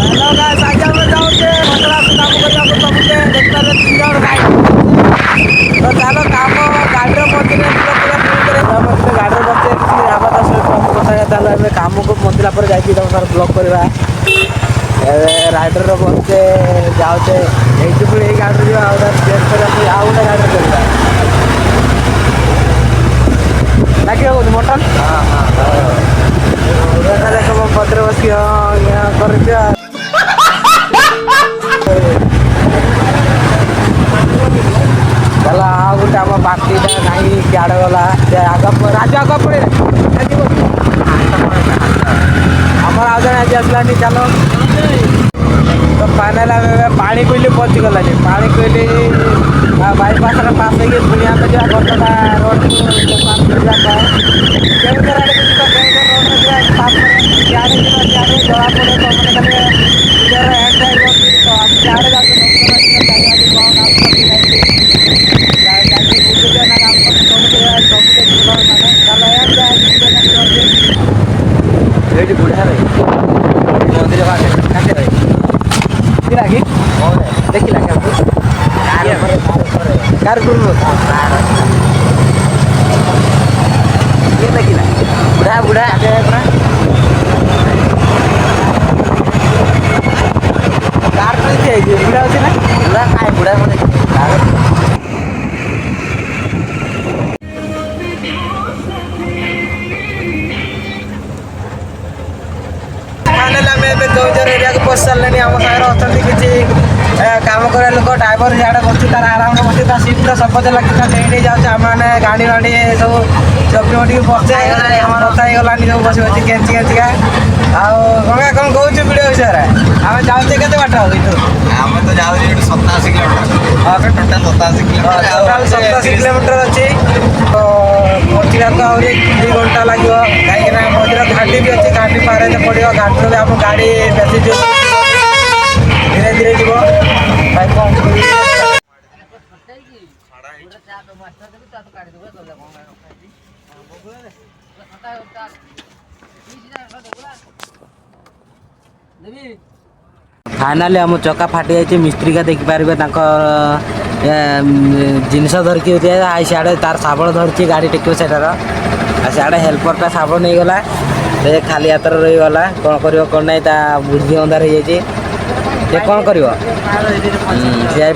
Hello guys आज हम जाऊँगे मतलब काम करने को सबके देखते हैं 3 जन गाइस तो चलो काम गाड़ी मंदिर पूरा पूरा करे समस्त गाड़ी बच्चे किसी आवाज आसे काम करता है चलो हमें काम को मंदिर पर जाई तुम सर ब्लॉक करवा राइडर बच्चे जाऊचे एठी पुरे गाड़ी जो आउ चेक कर आउ ना गाड़ी करवा लगे हो मोटन हां हां देखो पत्र बसी कर चला आ गोटे आम बाटीटा नहीं क्या गला आग राजू आग पड़े आमर आज आज आसलानी चलो तो फाइनाल पानी कोईली पहुँची गलानी पानी कोईली बाईपास पास हो पुणी आम जा बरटा रोड जला पड़े तो मैंने इधर हैंड ड्राइव तो हम सियाड़े जाते बुढ़ा रही मंदिर बाटे कि देखिला कार ये देखिला बुढ़ा बुढ़ा कार बुढ़ा अच्छे ना बुढ़ा काय बुढ़ा गौजर एरिया को पशि सारे आम सागर अच्छा किसी काम कर लोक ड्राइवर इे बच्ची तार आराम बच्ची सीट तो सबज लगे डेढ़ जाऊँ आम मैंने गाड़ी वाड़ी सब चपी मटी बचे रथा होगलानी सब बस बस केंची केंचिका आउ गंगा कौन कौच भिडियो विषय आम जाऊे के बाट आम तो जाऊँ 87 किलोमीटर टोटाल 87 किलोमीटर अच्छी पहुँचा तो आहरी 2 घंटा लगे कहीं मझे घाटी भी अच्छी घाटी पारे पड़ो घाटी भी आम गाड़ी बेसी धीरे धीरे जीव फाइनाली आम चक्का फाटी जाइए मिस्त्री का देखिपारे जिनस धरिकी सियाड़े तार साबल धरती गाड़ी टेक सेटार सियाड़े हेल्परटा साबल नहीं गला खाली हाथ रहीगला कौन कर कौन ना बुद्धि अंधार हो जाए कौन कर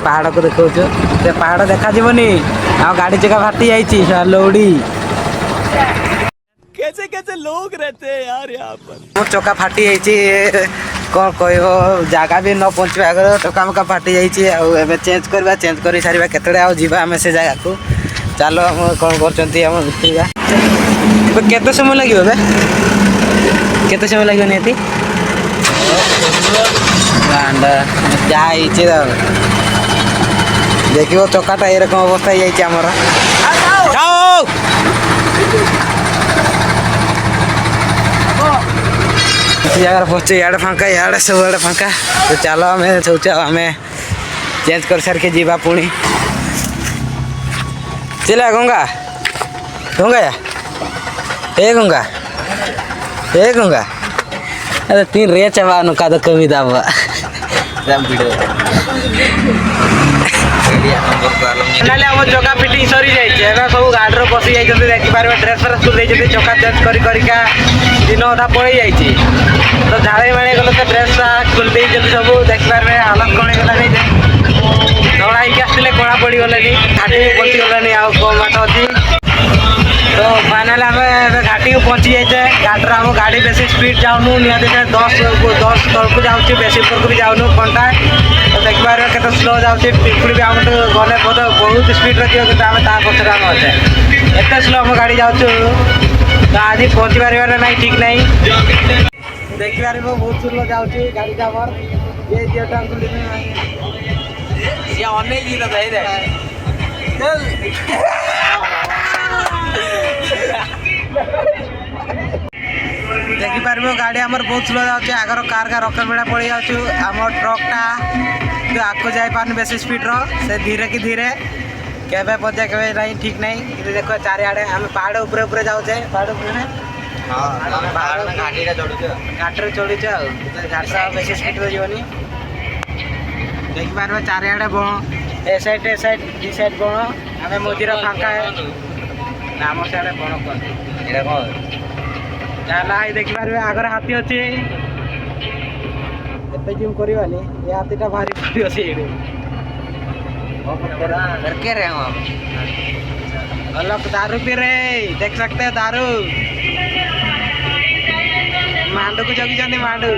पहाड़ को देखा से पहाड़ देखा आ गाड़ी चक्का फाटी जाइए लौड़ी कैसे कैसे लोग रहते हैं यार यहाँ पर चक्का फाटी जाइए कौन कह जगह भी न पहुँचे आगे चक्का मक्का फाटी जाइए चेंज करवा चेंज कर सारा केतटे आम से जगह को चलो कौन कर केते समय लगे केते समय लगे निहती देखो चक्काटा ये रकम अवस्था होमर जगह पहुँचे इे फाँका इे सब आड़े फाँका तो चलो आम सोचा आम चेंज कर सार के जीवा पुणी चला गंगा गंगा ए गंगा ए गंगा अरे 3 रे चबा नुका तो कमी दाबा आम चक्का फिटिंग सरी जाइए सब गाड़ी बसी जाइए देखिपारे ड्रेस फ्रेस खुल चक्का चेंज करिका दिन अधा पड़े जाइए तो झाड़े माड़े गले तो ड्रेस खोल सब देखिपारे हालत कौन होगा दौड़ा ही आसते कड़ा पड़गला घाटी भी पहुँची गलानी आउ कम बाट अच्छी तो फाइनाल आम घाटी को पहुँची जाए गाड़ी आम गाड़ी बेसी स्पीड जाऊनु निहती 10 तल को जाऊँ बेसी ऊपर को भी जाऊनु घंटा तो देखिपारे के स्लो जाऊँगी पिपुड़ी भी आम गले बहुत स्पीड रखिए कि आम पचर आम अच्छे एत स्लो आम गाड़ी जाऊँ तो आज पहुँची पार ना ठीक नहीं देखिपारे बहुत स्लो जाऊँगी गाड़ी आमर ये झीटा सी अनेक देखिपार गाड़ी आमर बहुत स्लो जाऊँगे आगर कार का रख बेड़ा पड़ जाम ट्रकटा तो आगे जापार बेसी स्पीड से धीरे कि धीरे के पहुँचे के ठीक नहीं देखो चारिआडे आम पहाड़ ऊपर ऊपर जाऊे पहाड़ ऊपर ପାହାଡ଼ ଘାଟିଟା ଚଢୁଛ ଘାଟରେ ଚଢୁଛ ଆଉ ଘାଟରେ ଆଉ ବେଶୀ ସ୍ପିଡରେ ଯିବନି। ଦେଖିପାରିବେ ଚାରିଆଡ଼େ ବଣ, ଏ ସାଇଡ୍ ଦି ସାଇଡ୍ ବଣ। ଆମେ ମଝିରେ ଫାଙ୍କା ଆମ ସିଆଡ଼େ ବଣ କୁହନ୍ତି। ଏଇଟା କ'ଣ ଚାଲା ହେଇ ଦେଖିପାରିବେ ଆଗରେ ହାତୀ ଅଛି। ଏତେ ଜୁମ୍ କରିବାନି, ଏ ହାତୀଟା ଭାରି ପଡ଼ିବ ସେଇଠି। करके रहे हो आप लोग दारू पी रहे, देख सकते हैं दारू। मांडू को जगी मांडू।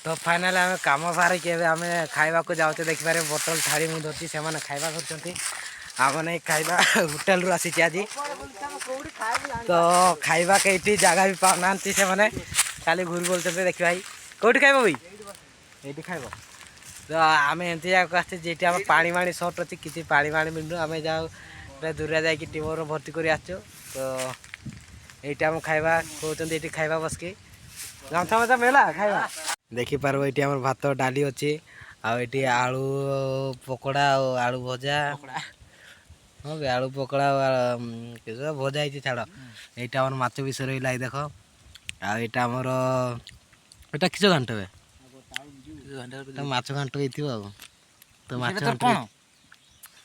तो फाइनाल आम कम सारिक आम खावा जाऊे देखिपारे बोतल थाड़ी मुझे धरती से खावा कर आमने खाଇବା होटेल रू आसी आज तो खावा कई जगह भी पाना से मैंने खाली घूर बोलते देख भाई कौटी खाइब भाई ये खाइब तो आम एमती जगह आसते जी आम पानी माणी सर्ट अच्छी किसी पानी माणी मिलू आम जाऊ दूर जा टीमर भर्ती कर आसो तो ये आम खाइबा कहते ये खाइबा बसकी गामछा मजा मिला खाइबा देखिपार ये आम भात डाली अच्छी आठी आलू पकोड़ा आलू भजा हाँ भी आलू पकोड़ा भजा ही छाड़ यहाँ आम माछ विषय रहा देख आईटा आमर यहाँ किस घाट हे माछ घाट हो तो माछ घाट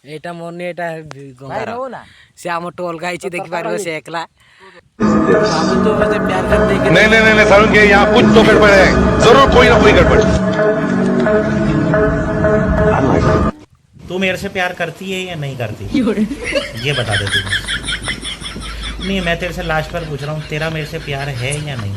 यहाँ मोर नहीं गंगार सी आम टू अलग देखिपार से एकला तो प्यार करते नहीं सारुण के यहाँ कुछ तो गड़बड़ है, जरूर कोई ना कोई गड़बड़। तू मेरे से प्यार करती है या नहीं करती ये बता दे तू। नहीं मैं तेरे से लास्ट पर पूछ रहा हूँ तेरा मेरे से प्यार है या नहीं।